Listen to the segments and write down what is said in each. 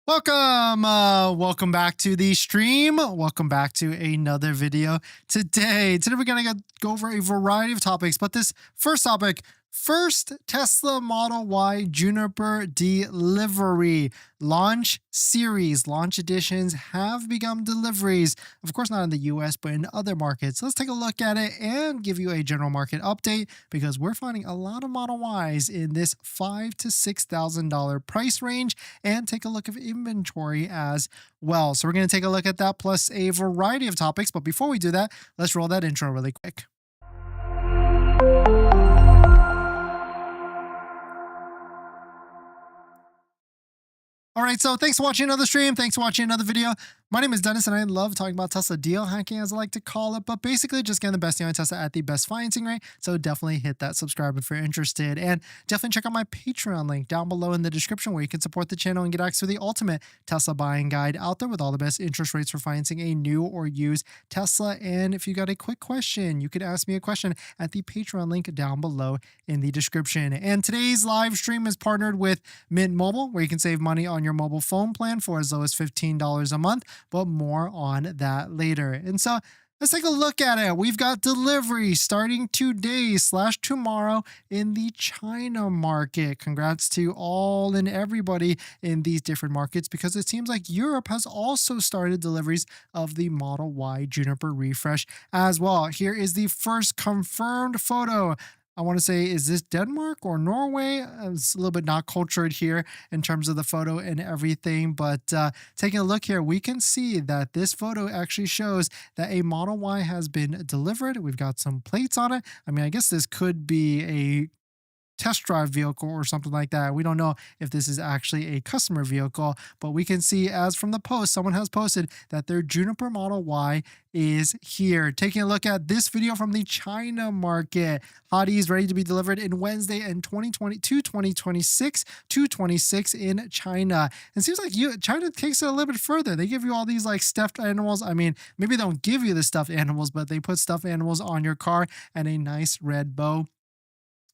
Welcome back to the stream. Welcome back to another video. Today we're gonna go over a variety of topics, but this first topic, Tesla Model Y Juniper delivery. Launch series, launch editions have begun deliveries. Of course, not in the US, but in other markets. Let's take a look at it and give you a general market update because we're finding a lot of Model Ys in this $5,000 to $6,000 price range, and take a look at inventory as well. So we're going to take a look at that plus a variety of topics. But before we do that, let's roll that intro really quick. All right, so thanks for watching another stream. Thanks for watching another video. My name is Dennis, and I love talking about Tesla deal hacking, as I like to call it, but basically just getting the best deal on Tesla at the best financing rate. So definitely hit that subscribe if you're interested, and definitely check out my Patreon link down below in the description where you can support the channel and get access to the ultimate Tesla buying guide out there with all the best interest rates for financing a new or used Tesla. And if you got a quick question, you could ask me a question at the Patreon link down below in the description. And today's live stream is partnered with Mint Mobile, where you can save money on your mobile phone plan for as low as $15 a month, but more on that later. And so let's take a look at it. We've got delivery starting today/tomorrow in the China market. Congrats to all and everybody in these different markets, because it seems like Europe has also started deliveries of the Model Y Juniper refresh as well. Here is the first confirmed photo. I want to say, is this Denmark or Norway? It's a little bit not cultured here in terms of the photo and everything, but taking a look here, we can see that this photo actually shows that a Model Y has been delivered. We've got some plates on it. I mean, I guess this could be a test drive vehicle or something like that. We don't know if this is actually a customer vehicle, but we can see, as from the post, someone has posted that their Juniper Model Y is here. Taking a look at this video from the China market, hotties ready to be delivered in Wednesday in 2026 in China. And it seems like China takes it a little bit further. They give you all these like stuffed animals. I mean, maybe they don't give you the stuffed animals, but they put stuffed animals on your car and a nice red bow.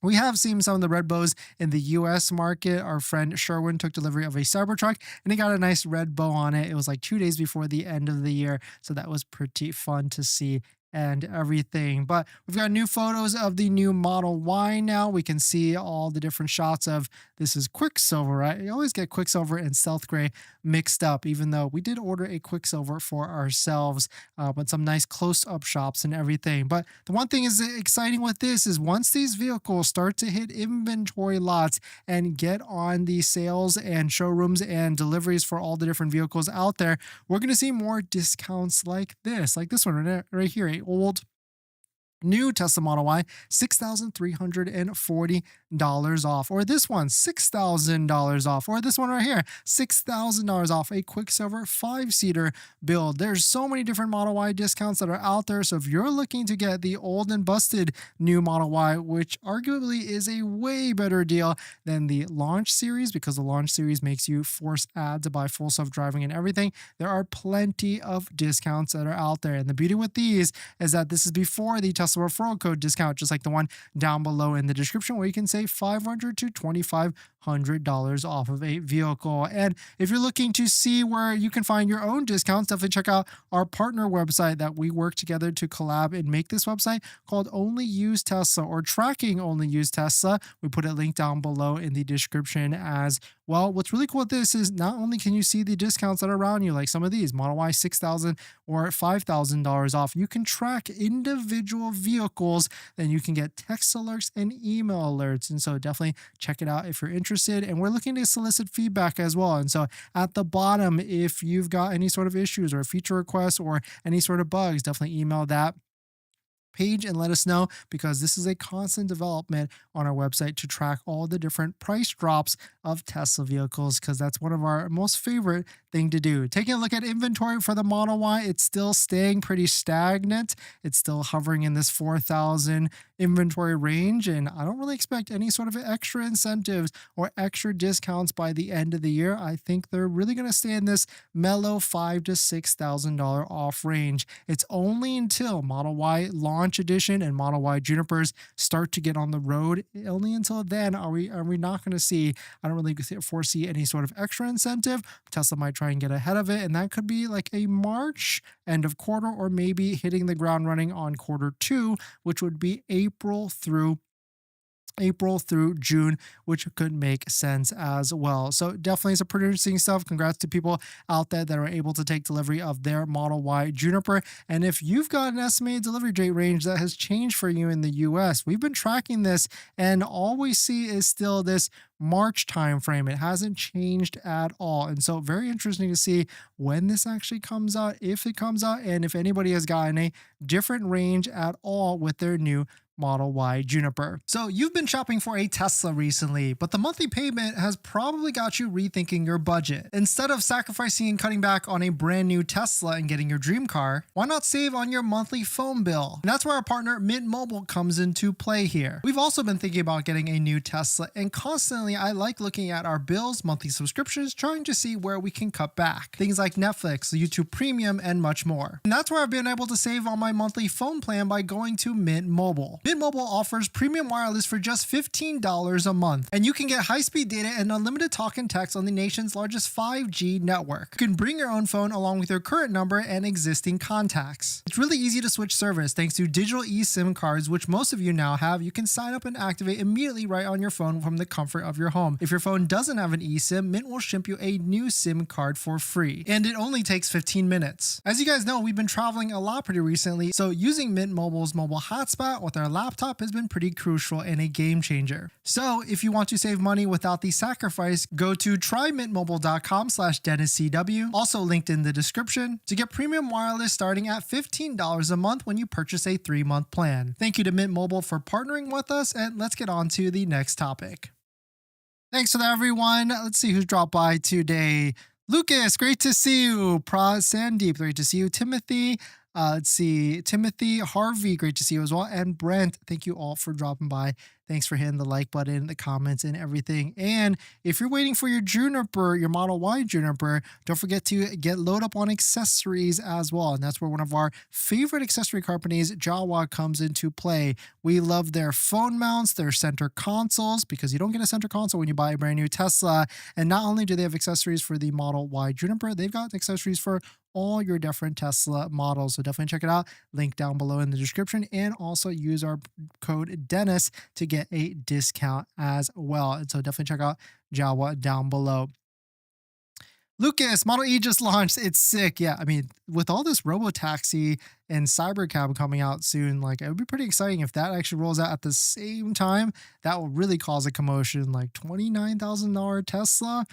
We have seen some of the red bows in the US market. Our friend Sherwin took delivery of a Cybertruck and he got a nice red bow on it. It was like 2 days before the end of the year. So that was pretty fun to see and everything. But we've got new photos of the new Model Y now. We can see all the different shots of, this is Quicksilver, right? You always get Quicksilver and Stealth Gray mixed up, even though we did order a Quicksilver for ourselves, with some nice close-up shots and everything. But the one thing is exciting with this is once these vehicles start to hit inventory lots and get on the sales and showrooms and deliveries for all the different vehicles out there, we're going to see more discounts like this one right here, a old new Tesla Model Y, $6,340 off. Or this one, $6,000 off. Or this one right here, $6,000 off. A Quicksilver 5-seater build. There's so many different Model Y discounts that are out there. So if you're looking to get the old and busted new Model Y, which arguably is a way better deal than the launch series, because the launch series makes you force add to buy full self-driving and everything, there are plenty of discounts that are out there. And the beauty with these is that this is before the Tesla referral code discount, just like the one down below in the description, where you can save $500 to $2,500 off of a vehicle. And if you're looking to see where you can find your own discounts, definitely check out our partner website that we work together to collab and make this website, called Only Use Tesla, or Tracking Only Use Tesla. We put a link down below in the description as well. What's really cool with this is not only can you see the discounts that are around you, like some of these Model Y $6,000 or $5,000 off, you can track individual vehicles, then you can get text alerts and email alerts. And so definitely check it out if you're interested. And we're looking to solicit feedback as well. And so at the bottom, if you've got any sort of issues or feature requests or any sort of bugs, definitely email that page and let us know, because this is a constant development on our website to track all the different price drops of Tesla vehicles, because that's one of our most favorite thing to do. Taking a look at inventory for the Model Y, it's still staying pretty stagnant. It's still hovering in this 4,000 inventory range, and I don't really expect any sort of extra incentives or extra discounts by the end of the year. I think they're really going to stay in this mellow $5,000 to $6,000 off range. It's only until Model Y launch launch edition and Model Y Junipers start to get on the road. Only until then are we not going to see. I don't really foresee any sort of extra incentive. Tesla might try and get ahead of it, and that could be like a March end of quarter, or maybe hitting the ground running on Q2, which would be April through June, which could make sense as well. So definitely some pretty interesting stuff. Congrats to people out there that are able to take delivery of their Model Y Juniper. And if you've got an estimated delivery date range that has changed for you in the US, we've been tracking this, and all we see is still this March timeframe. It hasn't changed at all. And so very interesting to see when this actually comes out, if it comes out, and if anybody has gotten a different range at all with their new Model Y Juniper. So you've been shopping for a Tesla recently, but the monthly payment has probably got you rethinking your budget. Instead of sacrificing and cutting back on a brand new Tesla and getting your dream car, why not save on your monthly phone bill? And that's where our partner Mint Mobile comes into play here. We've also been thinking about getting a new Tesla, and constantly I like looking at our bills, monthly subscriptions, trying to see where we can cut back. Things like Netflix, YouTube Premium, and much more. And that's where I've been able to save on my monthly phone plan by going to Mint Mobile. Mint Mobile offers premium wireless for just $15 a month, and you can get high-speed data and unlimited talk and text on the nation's largest 5G network. You can bring your own phone along with your current number and existing contacts. It's really easy to switch service thanks to digital eSIM cards, which most of you now have. You can sign up and activate immediately right on your phone from the comfort of your home. If your phone doesn't have an eSIM, Mint will ship you a new SIM card for free, and it only takes 15 minutes. As you guys know, we've been traveling a lot pretty recently, so using Mint Mobile's mobile hotspot with our laptop has been pretty crucial and a game changer. So if you want to save money without the sacrifice, go to trymintmobile.com/DennisCW, also linked in the description, to get premium wireless starting at $15 a month when you purchase a 3-month plan. Thank you to Mint Mobile for partnering with us, and let's get on to the next topic. Thanks for that, everyone. Let's see who's dropped by today. Lucas, great to see you. Sandeep, great to see you. Timothy, let's see, Timothy, Harvey, great to see you as well. And Brent, thank you all for dropping by. Thanks for hitting the like button, the comments, and everything. And if you're waiting for your Juniper, your Model Y Juniper, don't forget to load up on accessories as well. And that's where one of our favorite accessory companies, Jawa, comes into play. We love their phone mounts, their center consoles, because you don't get a center console when you buy a brand new Tesla. And not only do they have accessories for the Model Y Juniper, they've got accessories for all your different Tesla models. So definitely check it out. Link down below in the description, and also use our code Dennis to get a discount as well. And so definitely check out Jawa down below. Lucas, Model E just launched. It's sick. Yeah, I mean, with all this robotaxi and cybercab coming out soon, like, it would be pretty exciting if that actually rolls out at the same time. That will really cause a commotion. Like $29,000 Tesla.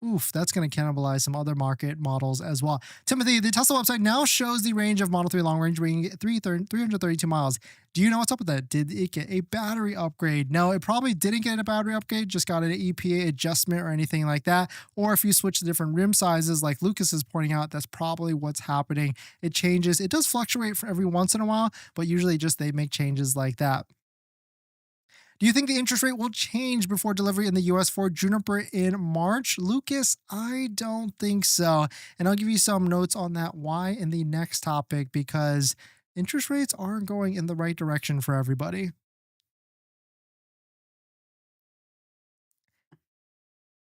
Oof, that's going to cannibalize some other market models as well. Timothy, the Tesla website now shows the range of Model 3 long range being 332 miles. Do you know what's up with that? Did it get a battery upgrade? No, it probably didn't get a battery upgrade, just got an EPA adjustment or anything like that. Or if you switch to different rim sizes, like Lucas is pointing out, that's probably what's happening. It changes. It does fluctuate for every once in a while, but usually just they make changes like that. Do you think the interest rate will change before delivery in the US for Juniper in March? Lucas, I don't think so. And I'll give you some notes on that why in the next topic, because interest rates aren't going in the right direction for everybody.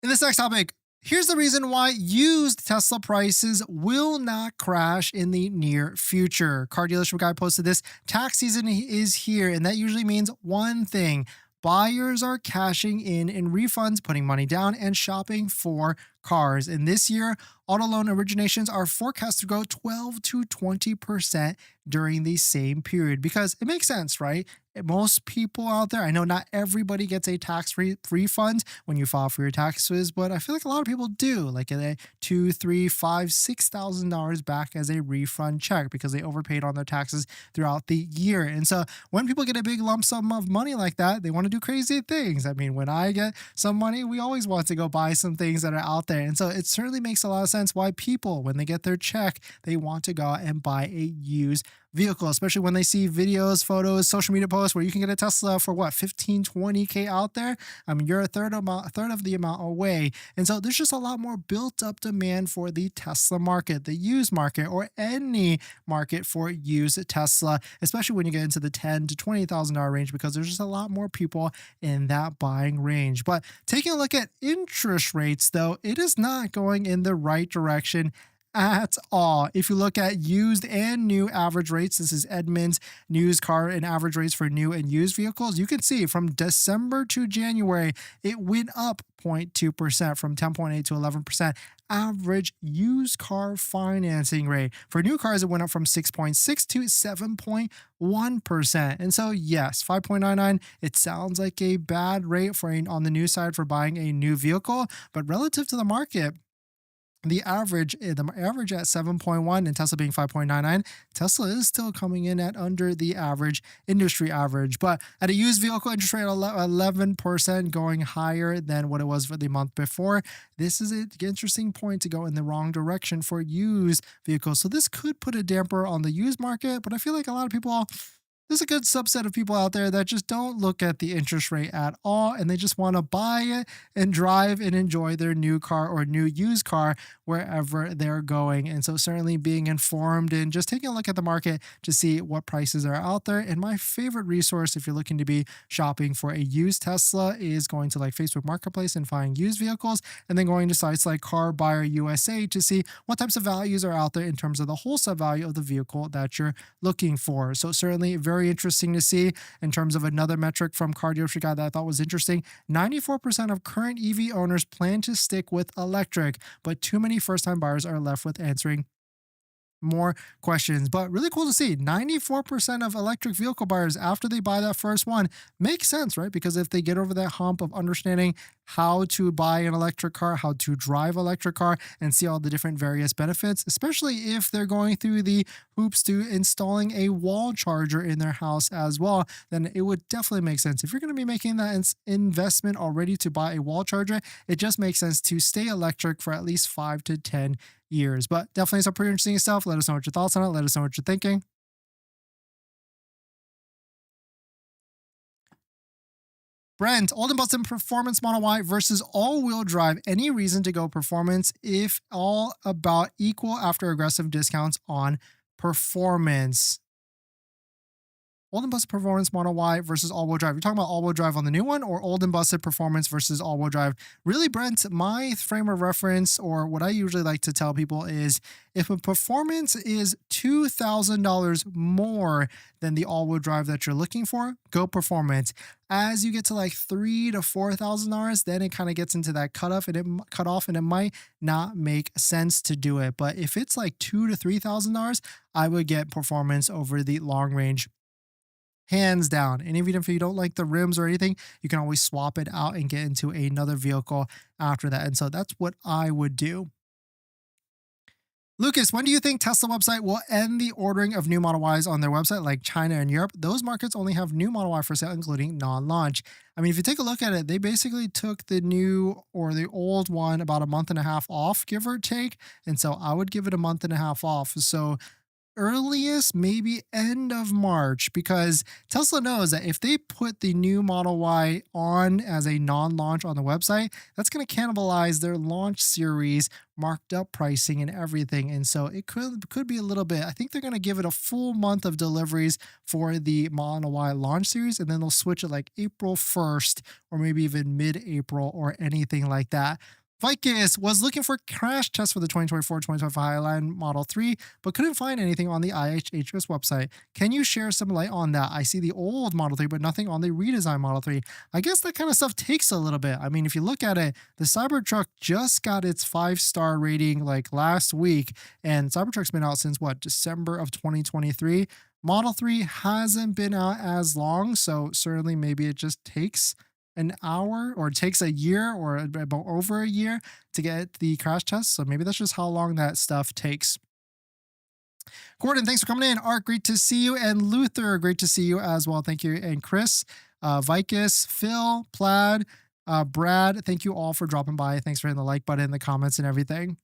In this next topic, here's the reason why used Tesla prices will not crash in the near future. Car dealership guy posted this. Tax season is here, and that usually means one thing. Buyers are cashing in refunds, putting money down, and shopping for cars. And this year, auto loan originations are forecast to grow 12 to 20% during the same period, because it makes sense, right? Most people out there, I know not everybody gets a tax refund when you file for your taxes, but I feel like a lot of people do, like a $2,000, $3,000, $5,000, $6,000 back as a refund check because they overpaid on their taxes throughout the year. And so when people get a big lump sum of money like that, they want to do crazy things. I mean, when I get some money, we always want to go buy some things that are out there. And so it certainly makes a lot of sense why people, when they get their check, they want to go out and buy a used vehicle, especially when they see videos, photos, social media posts where you can get a Tesla for what, 15, 20K out there. I mean, you're a third of the amount away. And so there's just a lot more built up demand for the Tesla market, the used market, or any market for used Tesla, especially when you get into the $10 to $20,000 range, because there's just a lot more people in that buying range. But taking a look at interest rates, though, it is not going in the right direction at all. If you look at used and new average rates, this is Edmunds used car and average rates for new and used vehicles. You can see from December to January, it went up 0.2% from 10.8 to 11%. Average used car financing rate. For new cars, it went up from 6.6 to 7.1%. And so, yes, 5.99, it sounds like a bad rate for on the new side for buying a new vehicle, but relative to the market, the average at 7.1 and Tesla being 5.99, Tesla is still coming in at under the average industry average. But at a used vehicle interest rate 11%, going higher than what it was for the month before, this is an interesting point to go in the wrong direction for used vehicles. So this could put a damper on the used market, but I feel like a lot of people, there's a good subset of people out there that just don't look at the interest rate at all, and they just want to buy it and drive and enjoy their new car or new used car wherever they're going. And so certainly being informed and just taking a look at the market to see what prices are out there. And my favorite resource if you're looking to be shopping for a used Tesla is going to like Facebook Marketplace and finding used vehicles, and then going to sites like Car Buyer USA to see what types of values are out there in terms of the wholesale value of the vehicle that you're looking for. So certainly very interesting to see. In terms of another metric from Car Dealership Guy that I thought was interesting, 94% of current EV owners plan to stick with electric, but too many first-time buyers are left with answering more questions. But really cool to see 94% of electric vehicle buyers, after they buy that first one, makes sense, right? Because if they get over that hump of understanding how to buy an electric car, how to drive electric car, and see all the different various benefits, especially if they're going through the hoops to installing a wall charger in their house as well, then it would definitely make sense. If you're going to be making that investment already to buy a wall charger, it just makes sense to stay electric for at least 5 to 10 years. But definitely some pretty interesting stuff. Let us know what your thoughts on it. Let us know what you're thinking. Brent, old and busted performance Model Y versus all-wheel drive. Any reason to go performance if all about equal after aggressive discounts on performance? Old and busted performance Model Y versus all-wheel drive. You're talking about all-wheel drive on the new one, or old and busted performance versus all-wheel drive? Really, Brent, my frame of reference, or what I usually like to tell people, is if a performance is $2,000 more than the all-wheel drive that you're looking for, go performance. As you get to like $3,000 to $4,000, then it kind of gets into that cutoff, and it might not make sense to do it. But if it's like $2,000 to $3,000, I would get performance over the long range, hands down. And even if you don't like the rims or anything, you can always swap it out and get into another vehicle after that. And so that's what I would do. Lucas, when do you think Tesla website will end the ordering of new Model Ys on their website, like China and Europe? Those markets only have new Model Y for sale, including non-launch. I mean, if you take a look at it, they basically took the new or the old one about a month and a half off, give or take. And so I would give it a month and a half off. So earliest maybe end of March, because Tesla knows that if they put the new Model Y on as a non-launch on the website, that's going to cannibalize their launch series marked up pricing and everything. And so it could be a little bit. I think they're going to give it a full month of deliveries for the Model Y launch series, and then they'll switch it like April 1st or maybe even mid-April or anything like that. Vicus was looking for crash tests for the 2024-2025 Highline Model 3, but couldn't find anything on the IHHS website. Can you share some light on that? I see the old Model 3, but nothing on the redesigned Model 3. I guess that kind of stuff takes a little bit. I mean, if you look at it, the Cybertruck just got its 5-star rating like last week, and Cybertruck's been out since what, December of 2023? Model 3 hasn't been out as long, so certainly maybe it just takes an hour, or it takes a year, or about over a year to get the crash test. So maybe that's just how long that stuff takes. Gordon, thanks for coming in. Art, great to see you. And Luther, great to see you as well. Thank you. And Chris, Vicus, Phil, Plaid, Brad, thank you all for dropping by. Thanks for hitting the like button, the comments, and everything.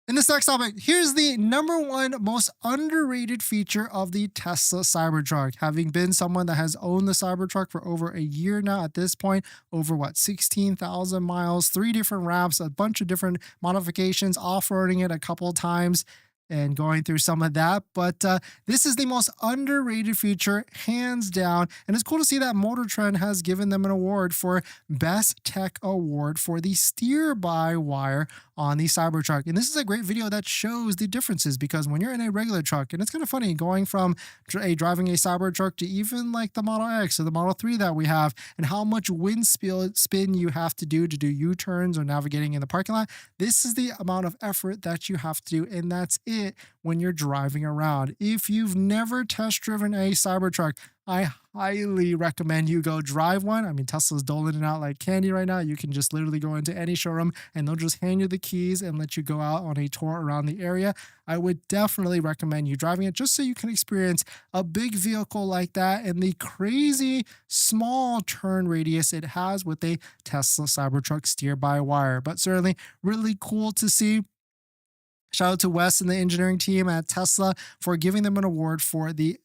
In this next topic, here's the number one most underrated feature of the Tesla Cybertruck. Having been someone that has owned the Cybertruck for over a year now at this point, over what, 16,000 miles, 3 different wraps, a bunch of different modifications, off-roading it a couple of times and going through some of that. But this is the most underrated feature, hands down. And it's cool to see that Motor Trend has given them an award for Best Tech Award for the steer-by-wire on the Cybertruck. And this is a great video that shows the differences, because when you're in a regular truck, and it's kind of funny going from driving a Cybertruck to even like the Model X or the Model 3 that we have, and how much wind spin you have to do U-turns or navigating in the parking lot. This is the amount of effort that you have to do, and that's it when you're driving around. If you've never test driven a Cybertruck, I highly recommend you go drive one. I mean, Tesla's doling it out like candy right now. You can just literally go into any showroom and they'll just hand you the keys and let you go out on a tour around the area. I would definitely recommend you driving it just so you can experience a big vehicle like that and the crazy small turn radius it has with a Tesla Cybertruck steer-by-wire. But certainly really cool to see. Shout out to Wes and the engineering team at Tesla for giving them an award for the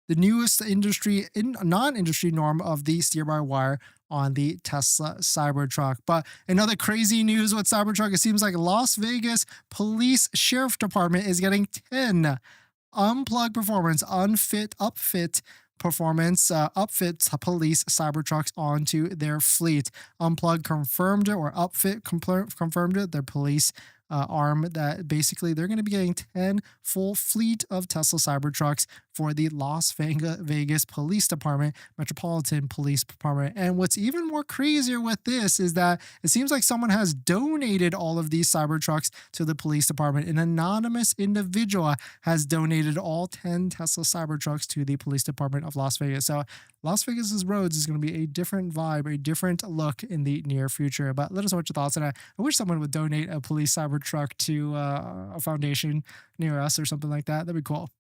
newest non-industry norm of the steer-by-wire on the Tesla Cybertruck. But another crazy news with Cybertruck, it seems like Las Vegas Police Sheriff Department is getting 10 Unplugged Performance, upfit police Cybertrucks onto their fleet. Unplugged confirmed it, or upfit confirmed it, their police arm, that basically they're going to be getting 10 full fleet of Tesla Cybertrucks for the Las Vegas Police Department, Metropolitan Police Department. And what's even more crazier with this is that it seems like someone has donated all of these Cybertrucks to the police department. An anonymous individual has donated all 10 Tesla Cybertrucks to the police department of Las Vegas. So Las Vegas's roads is going to be a different vibe, a different look in the near future. But let us know what your thoughts on that. I wish someone would donate a police Cybertruck to a foundation near us or something like that. That'd be cool.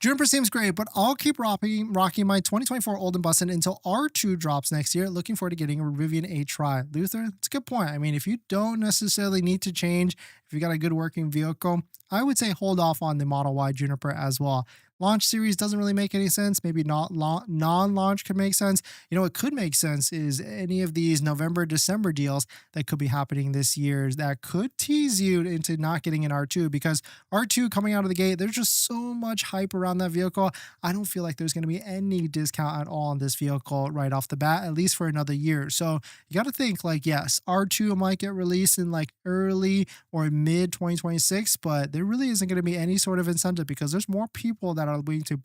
Juniper seems great, but I'll keep rocking my 2024 Old and Busted until R2 drops next year. Looking forward to getting a Rivian a try. Luther, it's a good point. I mean, if you don't necessarily need to change, if you got a good working vehicle, I would say hold off on the Model Y Juniper as well. Launch series doesn't really make any sense. Maybe not non-launch could make sense. You know what could make sense is any of these November, December deals that could be happening this year that could tease you into not getting an R2, because R2 coming out of the gate, there's just so much hype around that vehicle. I don't feel like there's going to be any discount at all on this vehicle right off the bat, at least for another year. So you got to think like, yes, R2 might get released in like early or mid 2026, but there really isn't going to be any sort of incentive because there's more people that are willing to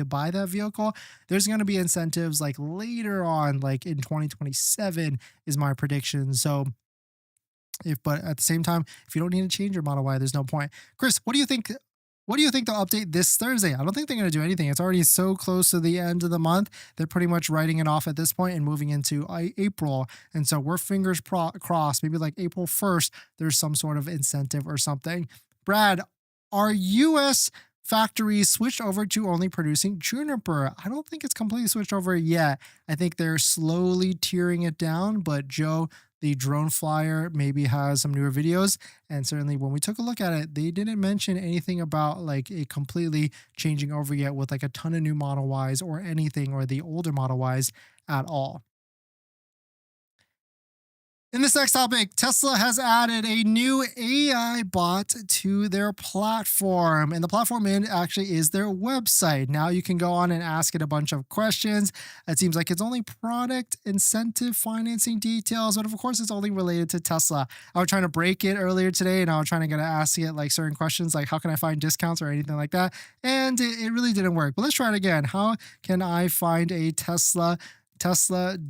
buy that vehicle. There's going to be incentives like later on, like in 2027 is my prediction. So but at the same time, if you don't need to change your Model Y, there's no point. Chris, what do you think? What do you think they'll update this Thursday? I don't think they're going to do anything. It's already so close to the end of the month. They're pretty much writing it off at this point and moving into April. And so we're fingers crossed. Maybe like April 1st, there's some sort of incentive or something. Brad, are U.S. factories switched over to only producing Juniper? I don't think it's completely switched over yet. I think they're slowly tearing it down, but Joe, the drone flyer, maybe has some newer videos. And certainly when we took a look at it, they didn't mention anything about like a completely changing over yet with like a ton of new Model Ys or anything, or the older Model Ys at all. In this next topic, Tesla has added a new AI bot to their platform, and the platform actually is their website. Now you can go on and ask it a bunch of questions. It seems like it's only product incentive financing details, but of course it's only related to Tesla. I was trying to break it earlier today, and I was trying to get to ask it like certain questions, like how can I find discounts or anything like that, and it really didn't work. But let's try it again. How can I find a Tesla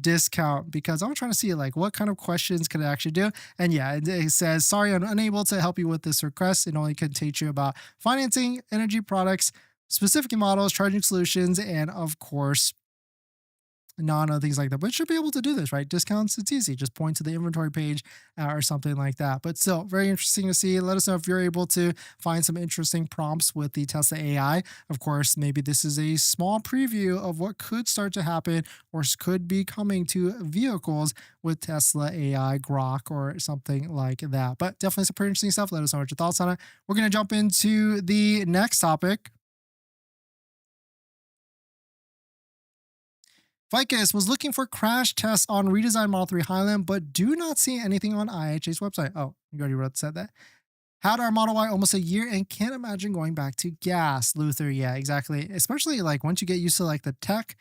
discount? Because I'm trying to see like what kind of questions could it actually do. And yeah, it says, sorry, I'm unable to help you with this request. It only can teach you about financing, energy products, specific models, charging solutions, and of course none of things like that. But it should be able to do this, right? Discounts, it's easy. Just point to the inventory page or something like that. But still, very interesting to see. Let us know if you're able to find some interesting prompts with the Tesla AI. Of course, maybe this is a small preview of what could start to happen or could be coming to vehicles with Tesla AI, Grok, or something like that. But definitely some pretty interesting stuff. Let us know what your thoughts on it. We're going to jump into the next topic. Vicus was looking for crash tests on redesigned Model 3 Highland, but do not see anything on IHA's website. Oh, you already said that. Had our Model Y almost a year and can't imagine going back to gas. Luther, yeah, exactly. Especially like once you get used to like the tech,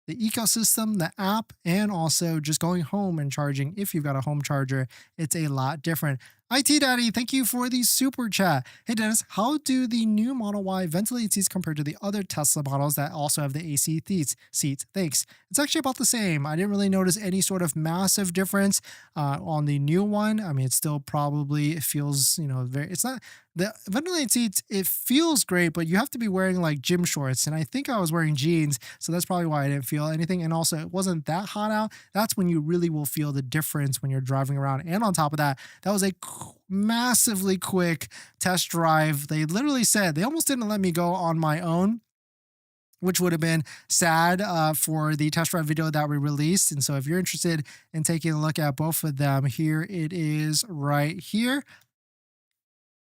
the ecosystem, the app, and also just going home and charging. If you've got a home charger, it's a lot different. IT Daddy, thank you for the super chat. Hey Dennis, how do the new Model Y ventilated seats compare to the other Tesla models that also have the AC seats? Thanks. It's actually about the same. I didn't really notice any sort of massive difference on the new one. I mean, it still probably feels, it's not the ventilated seats. It feels great, but you have to be wearing like gym shorts. And I think I was wearing jeans. So that's probably why I didn't feel anything. And also it wasn't that hot out. That's when you really will feel the difference when you're driving around. And on top of that, that was a massively quick test drive. They literally said they almost didn't let me go on my own, which would have been sad for the test drive video that we released. And so if you're interested in taking a look at both of them, here it is right here.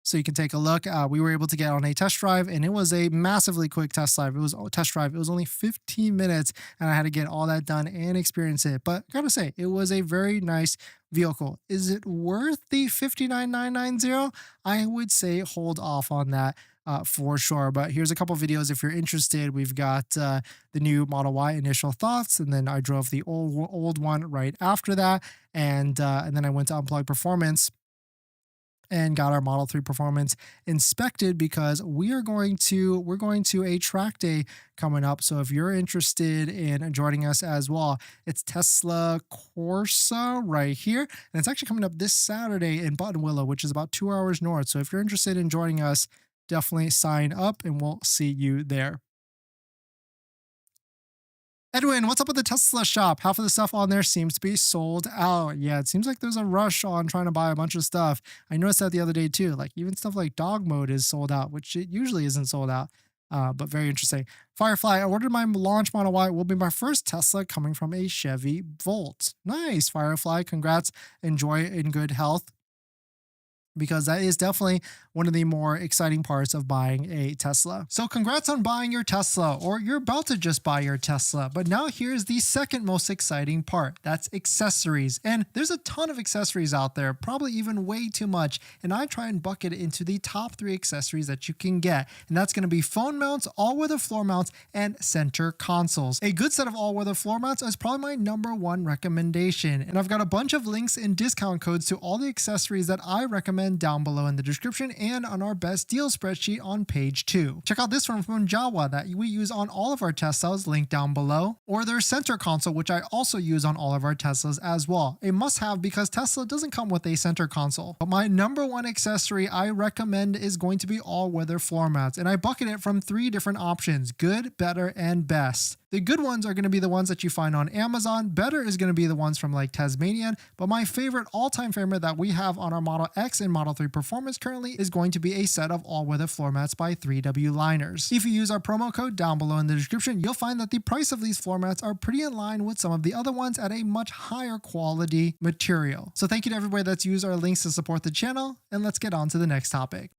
So you can take a look. We were able to get on a test drive, and it was a massively quick test drive. It was only 15 minutes, and I had to get all that done and experience it. But gotta say, it was a very nice vehicle. Is it worth the $59,990? I would say hold off on that. For sure. But here's a couple videos if you're interested. We've got the new Model Y initial thoughts, and then I drove the old one right after that, and then I went to Unplugged Performance and got our Model 3 Performance inspected because we're going to a track day coming up. So if you're interested in joining us as well, it's Tesla Corsa right here. And it's actually coming up this Saturday in Buttonwillow, which is about 2 hours north. So if you're interested in joining us, definitely sign up and we'll see you there. Edwin, what's up with the Tesla shop? Half of the stuff on there seems to be sold out. Yeah, it seems like there's a rush on trying to buy a bunch of stuff. I noticed that the other day too. Like even stuff like dog mode is sold out, which it usually isn't sold out. But very interesting. Firefly, I ordered my launch Model Y. Will be my first Tesla coming from a Chevy Volt. Nice, Firefly. Congrats. Enjoy in good health, because that is definitely one of the more exciting parts of buying a Tesla. So congrats on buying your Tesla, or you're about to just buy your Tesla. But now here's the second most exciting part. That's accessories. And there's a ton of accessories out there, probably even way too much. And I try and bucket it into the top 3 accessories that you can get. And that's going to be phone mounts, all-weather floor mounts, and center consoles. A good set of all-weather floor mounts is probably my #1 recommendation. And I've got a bunch of links and discount codes to all the accessories that I recommend down below in the description and on our best deal spreadsheet on page 2. Check out this one from Jawa that we use on all of our Teslas, linked down below, or their center console, which I also use on all of our Teslas as well. A must-have because Tesla doesn't come with a center console. But my #1 accessory I recommend is going to be all-weather floor mats, and I bucket it from 3 different options: good, better, and best. The good ones are going to be the ones that you find on Amazon. Better is going to be the ones from like Tasmanian. But my favorite, all-time favorite that we have on our Model X and Model 3 Performance currently is going to be a set of all-weather floor mats by 3W Liners. If you use our promo code down below in the description, you'll find that the price of these floor mats are pretty in line with some of the other ones at a much higher quality material. So thank you to everybody that's used our links to support the channel, and let's get on to the next topic.